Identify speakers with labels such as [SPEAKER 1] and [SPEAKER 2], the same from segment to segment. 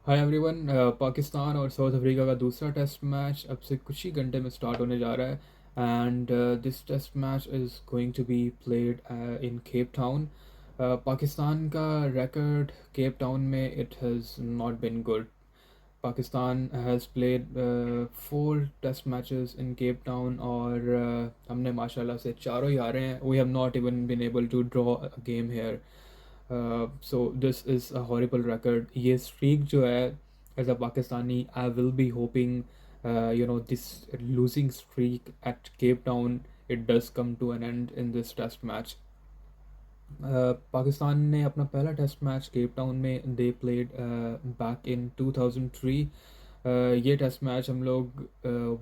[SPEAKER 1] Hi everyone. Pakistan और south Africa का दूसरा टेस्ट मैच अब से कुछ ही घंटे में स्टार्ट होने जा रहा है and this test match is going to be played in Cape Town. Pakistan का रिकॉर्ड केप टाउन में it has not been good. Pakistan has played 4 test matches in Cape Town और हमने माशाल्लाह से चारों ही हारे हैं। We have not even been able to draw a game here. So this is a horrible record. ये स्ट्रीक जो है as a Pakistani I will be hoping this losing streak at Cape Town it does come to an end in this test match. Pakistan ने अपना पहला test match cap Town में they played back इन 2003। ये test match हम लोग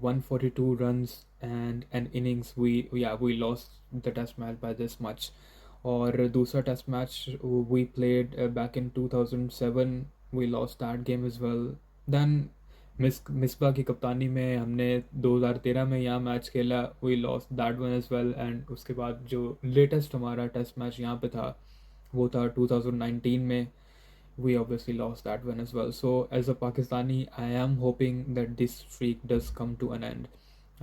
[SPEAKER 1] 142 runs and an innings we lost the test match by this much. और दूसरा test match we played back in 2007, we lost that game as well. Then Misbah की कप्तानी में हमने 2013 में यहाँ मैच खेला, we lost that one as well. And उसके बाद जो लेटेस्ट हमारा टेस्ट मैच यहाँ पे था वो था 2019 में, we obviously lost that one as well. So as a Pakistani, I am hoping that this streak does come to an end.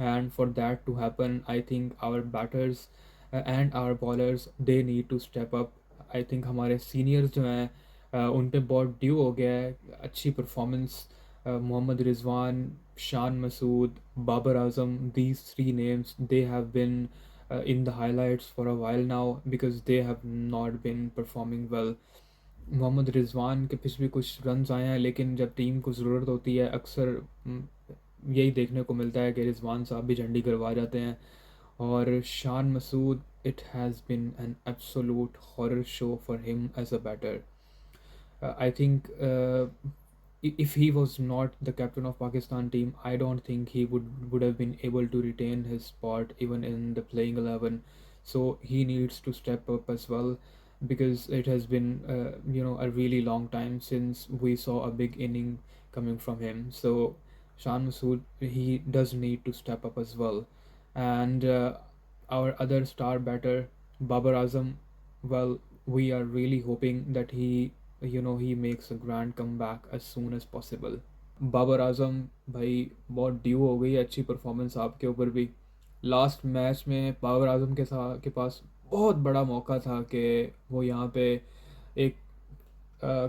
[SPEAKER 1] And for that to happen, I think our batters and our bowlers they need to step up. I think हमारे seniors जो हैं उन पे बहुत due हो गया है अच्छी performance. Mohammad Rizwan, Shan Masood, Babar Azam, these three names they have been in the highlights for a while now because they have not been performing well. Mohammad Rizwan के पिछ भी कुछ रन्स आए हैं लेकिन जब टीम को ज़रूरत होती है अक्सर यही देखने को मिलता है कि रिजवान साहब भी झंडी करवा जाते हैं। और Shan Masood, it has been an absolute horror show for him as a batter. I think if he was not the captain of Pakistan team, I don't think he would have been able to retain his spot even in the playing 11. So he needs to step up as well because it has been a really long time since we saw a big inning coming from him. So Shan Masood, he does need to step up as well. And our other star batter Babar Azam, well, we are really hoping that he makes a grand comeback as soon as possible. Babar Azam भाई बहुत due हो गई है अच्छी performance आपके ऊपर भी। Last match में बाबर आजम के पास बहुत बड़ा मौका था कि वो यहाँ पे एक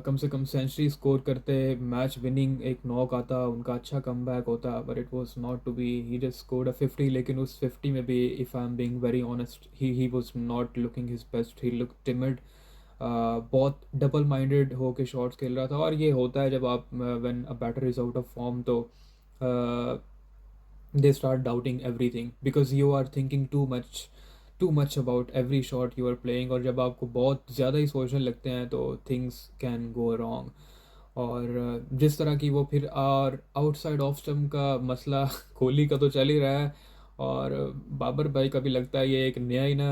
[SPEAKER 1] कम से कम सेंचुरी स्कोर करते, मैच विनिंग एक नॉक आता, उनका अच्छा कमबैक होता, but it was not to be. He just scored a 50, लेकिन उस 50 में भी if I am being very honest he was not looking his best, he look timid. बहुत डबल माइंडेड हो के शॉट्स खेल रहा था। और ये होता है जब आप when a batter is out of form तो they start doubting everything because you are thinking too much about every shot you are playing। और जब आपको बहुत ज़्यादा ही सोचने लगते हैं तो things can go wrong। और जिस तरह की वो फिर और आउटसाइड ऑफ स्टम्प का मसला कोहली का तो चल ही रहा है। और बाबर भाई का भी लगता है ये एक नया ही ना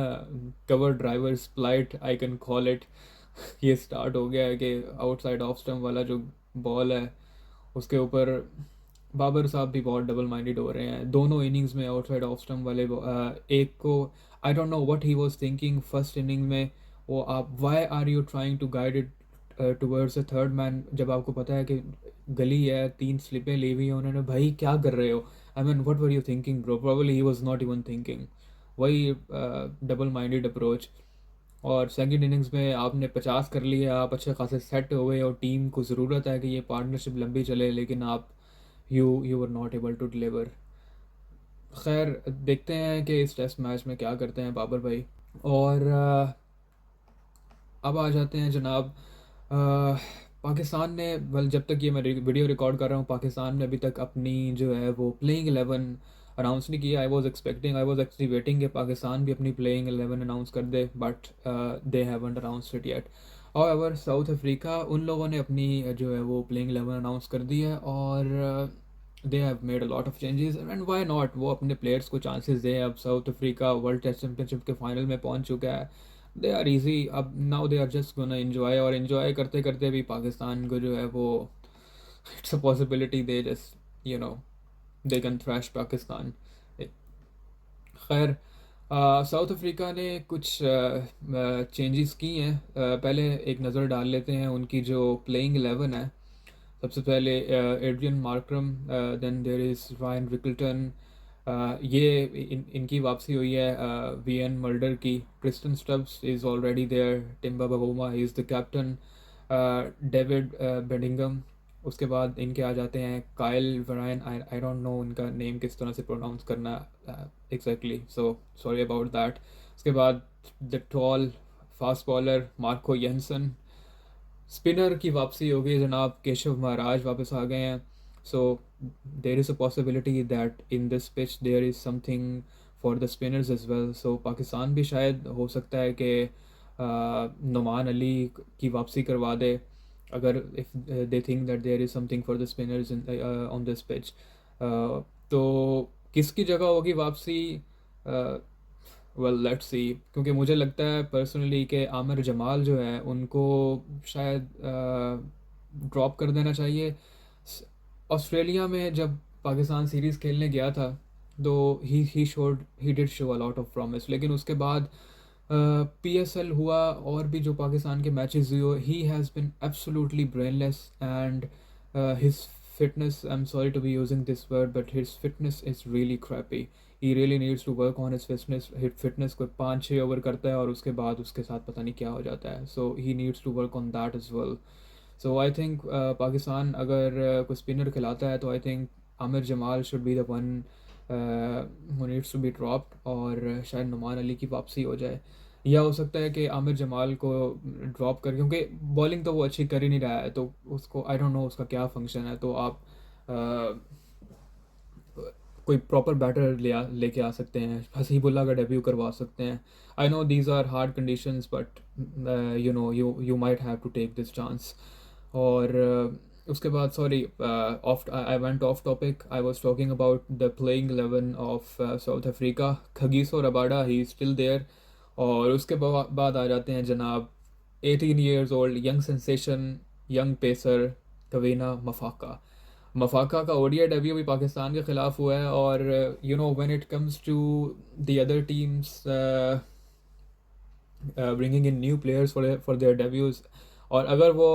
[SPEAKER 1] cover driver split I can call it ये स्टार्ट हो गया है कि आउटसाइड ऑफ स्टम्प वाला जो बॉल है उसके ऊपर बाबर साहब भी बहुत डबल माइंडेड हो रहे हैं दोनों इनिंग्स में। आउटसाइड ऑफ स्टम्प वाले एक को I don't know what he was thinking first inning में। वो आप why are you trying to guide it towards a third man जब आपको पता है कि गली है, 3 स्लिपें ली हुई हैं उन्होंने, भाई क्या कर रहे हो? I mean what were you thinking bro? Probably he was not even thinking. वही डबल माइंडेड अप्रोच। और सेकंड इनिंग्स में आपने 50 कर लिए, आप अच्छे खासे सेट हो गए और टीम को ज़रूरत है कि ये पार्टनरशिप लंबी चले, लेकिन आप you were not able to deliver. खैर देखते हैं कि इस टेस्ट मैच में क्या करते हैं बाबर भाई। और अब आ जाते हैं जनाब पाकिस्तान ने, वेल जब तक ये मैं वीडियो रिकॉर्ड कर रहा हूँ पाकिस्तान ने अभी तक अपनी जो है वो प्लेइंग 11 अनाउंस नहीं किया। आई वॉज एक्चुअली वेटिंग कि पाकिस्तान भी अपनी प्लेइंग 11 अनाउंस कर दे, but they haven't announced it yet. However South Africa उन लोगों ने अपनी जो है वो प्लेइंग 11 अनाउंस कर दी है और they have made a lot of changes and why not, वो अपने प्लेयर्स को चांसेस दें। अब South Africa world test championship के फाइनल में पहुंच चुका है। दे आर इजी, अब now they are just gonna enjoy, और एंजॉय करते करते भी पाकिस्तान को जो है वो it's a possibility they just they can thrash Pakistan. खैर साउथ अफ्रीका ने कुछ चेंजेस की हैं। पहले एक नज़र डाल लेते हैं उनकी जो प्लेइंग 11 है। सबसे पहले Aiden Markram, then there is Ryan Rickelton, ये इनकी वापसी हुई है वीएन मल्डर की। Tristan Stubbs is already there, Temba Bavuma is the captain, David Bedingham. उसके बाद इनके आ जाते हैं Kyle Verreynne, I don't know उनका नेम किस तरह से प्रोनाउंस करना exactly, so sorry about that. उसके बाद the tall fast bowler Marco Jansen. Spinner की वापसी हो गई जनाब, केशव महाराज वापस आ गए हैं। So there is a possibility that in this pitch there is something for the spinners as well. So Pakistan भी शायद हो सकता है कि नुमान अली की वापसी करवा दे, अगर if they think that there is something for the spinners in on this pitch. तो किसकी जगह होगी वापसी? वेल लेट्स सी, क्योंकि मुझे लगता है पर्सनली कि आमिर जमाल जो है उनको शायद ड्रॉप कर देना चाहिए। ऑस्ट्रेलिया में जब पाकिस्तान सीरीज़ खेलने गया था तो he did show a lot of promise, लेकिन उसके बाद पीएसएल हुआ और भी जो पाकिस्तान के मैचेस हुए, he has been absolutely brainless and his fitness, I'm sorry to be using this word, but his fitness is really crappy. He really needs to work on his fitness. His fitness कोई 5-6 over करता है और उसके बाद उसके साथ पता नहीं क्या हो जाता है, so he needs to work on that as well. So I think Pakistan अगर कोई स्पिनर खिलाता है तो I think Aamir Jamal should be the one who needs to be dropped, और शायद नुमान अली की वापसी हो जाए। या हो सकता है कि आमिर जमाल को ड्रॉप कर, क्योंकि बॉलिंग तो वो अच्छी कर ही नहीं रहा है, तो उसको आई डोंट नो उसका क्या फंक्शन है, तो आप कोई प्रॉपर बैटर लेके आ सकते हैं, हसीबुल्ला का डेब्यू करवा सकते हैं। I know these are hard conditions, but you know you might have to take this chance. और उसके बाद sorry, off I went off topic, I was talking about the playing 11 of South Africa. Kagiso Rabada, he is still there. और उसके बाद आ जाते हैं जनाब 18 years old young sensation, young pacer Kwena Maphaka. Maphaka का ओडीआई डेब्यू भी पाकिस्तान के ख़िलाफ़ हुआ है, और you know when it comes to the other teams bringing in new players for their debuts, और अगर वो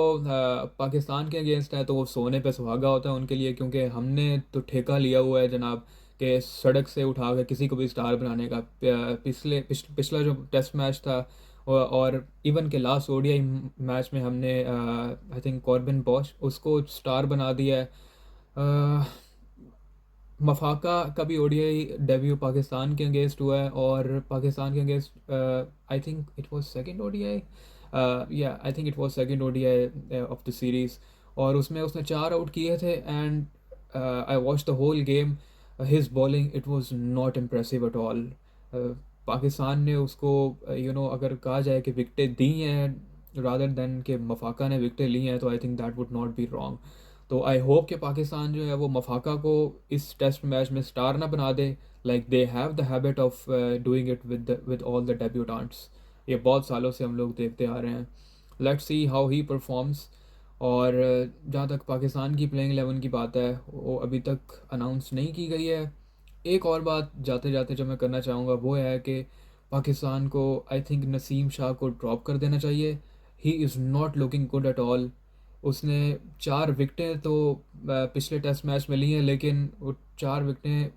[SPEAKER 1] पाकिस्तान के अगेंस्ट है तो वो सोने पे सुहागा होता है उनके लिए, क्योंकि हमने तो ठेका लिया हुआ है जनाब कि सड़क से उठा कर किसी को भी स्टार बनाने का। पिछला जो टेस्ट मैच था और इवन के लास्ट ओडीआई मैच में हमने आई थिंक कॉर्बिन बॉश उसको स्टार बना दिया है। मफाका का भी ओडीआई डेब्यू पाकिस्तान के अगेंस्ट हुआ है, और पाकिस्तान के against I think it was second ODI, या I think it was second ODI of the series, और उसमें उसने 4 आउट किए थे। And I watch the whole game, his bowling it was not impressive at all. Pakistan ने उसको you know अगर कहा जाए कि विकटें दी हैं रादर देन कि मफाका ने विकटें ली हैं, तो I think that would not be wrong. तो आई होप कि पाकिस्तान जो है वो मफाका को इस टेस्ट मैच में स्टार ना बना दे, like they have the habit of doing it with all the debutantes. ये बहुत सालों से हम लोग देखते आ रहे हैं। Let's see how he performs. और जहाँ तक पाकिस्तान की प्लेइंग 11 की बात है, वो अभी तक अनाउंस नहीं की गई है। एक और बात जाते जाते जो मैं करना चाहूँगा वो है कि पाकिस्तान को आई थिंक नसीम शाह को ड्रॉप कर देना चाहिए। ही is not looking good at all. उसने 4 विकटें तो पिछले टेस्ट मैच में ली हैं, लेकिन वो 4 विकटें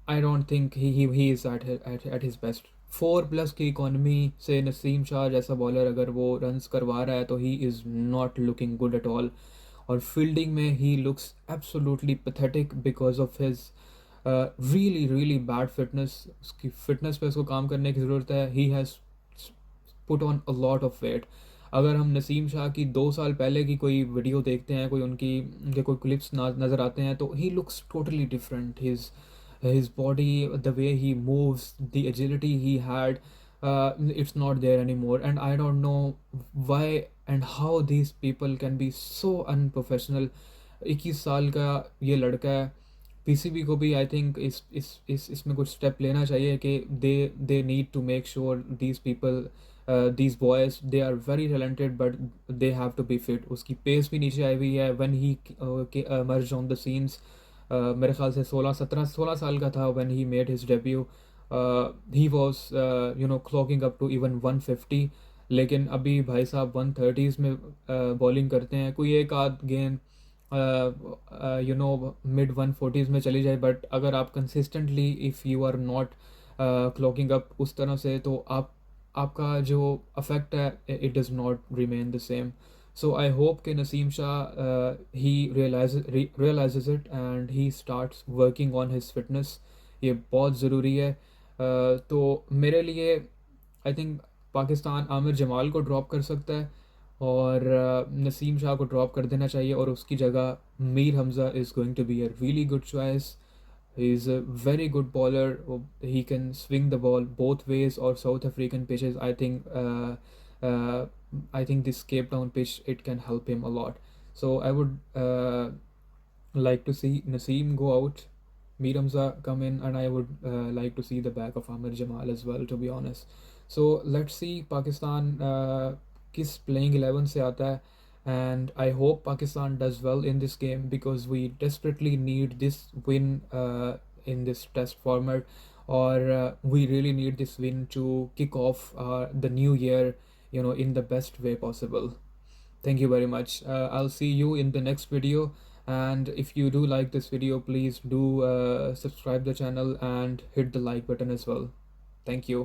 [SPEAKER 1] I don't think he is at his best. 4+ की इकॉनमी से नसीम शाह जैसा बॉलर अगर वो रन्स करवा रहा है तो he is not looking good at all. और फील्डिंग में he looks absolutely pathetic because of his really really bad fitness. उसकी फिटनेस पे उसको काम करने की ज़रूरत है। He has put on a lot of weight. अगर हम नसीम शाह की 2 साल पहले की कोई वीडियो देखते हैं, कोई उनके कोई क्लिप्स नज़र आते हैं, तो he looks totally different. his body, the way he moves, the agility he had, it's not there anymore. And I don't know why and how these people can be so unprofessional. 21 साल का ये लड़का है। PCB को भी I think इसमें कुछ step लेना चाहिए कि they need to make sure these people, these boys, they are very talented but they have to be fit. उसकी पेस भी नीचे आई हुई है when he merge on the scenes. मेरे ख्याल से 16 साल का था when he made his debut. He was you know clocking up to even 150, लेकिन अभी भाई साहब 130s में बॉलिंग करते हैं। कोई एक आध गेंद यू नो मिड 140s में चली जाए, बट अगर आप consistently if you are not clocking up उस तरह से, तो आपका जो अफेक्ट है it does not remain the same. So I hope कि Naseem Shah he realises it and he starts working on his fitness. ये बहुत ज़रूरी है. तो मेरे लिए आई थिंक पाकिस्तान आमिर जमाल को ड्रॉप कर सकता है और नसीम शाह को ड्रॉप कर देना चाहिए, और उसकी जगह Mir Hamza is going to be a really good choice. He is a very good bowler. He can swing the ball both ways. Or South African pitches, uh, I think this Cape Town pitch it can help him a lot. So I would like to see Naseem go out, Mir Hamza come in, and I would like to see the back of Amir Jamal as well, to be honest. So let's see Pakistan किस playing 11 से आता है, and I hope Pakistan does well in this game because we desperately need this win in this test format, or we really need this win to kick off the new year, in the best way possible. Thank you very much. I'll see you in the next video. And if you do like this video, please do subscribe the channel and hit the like button as well. Thank you.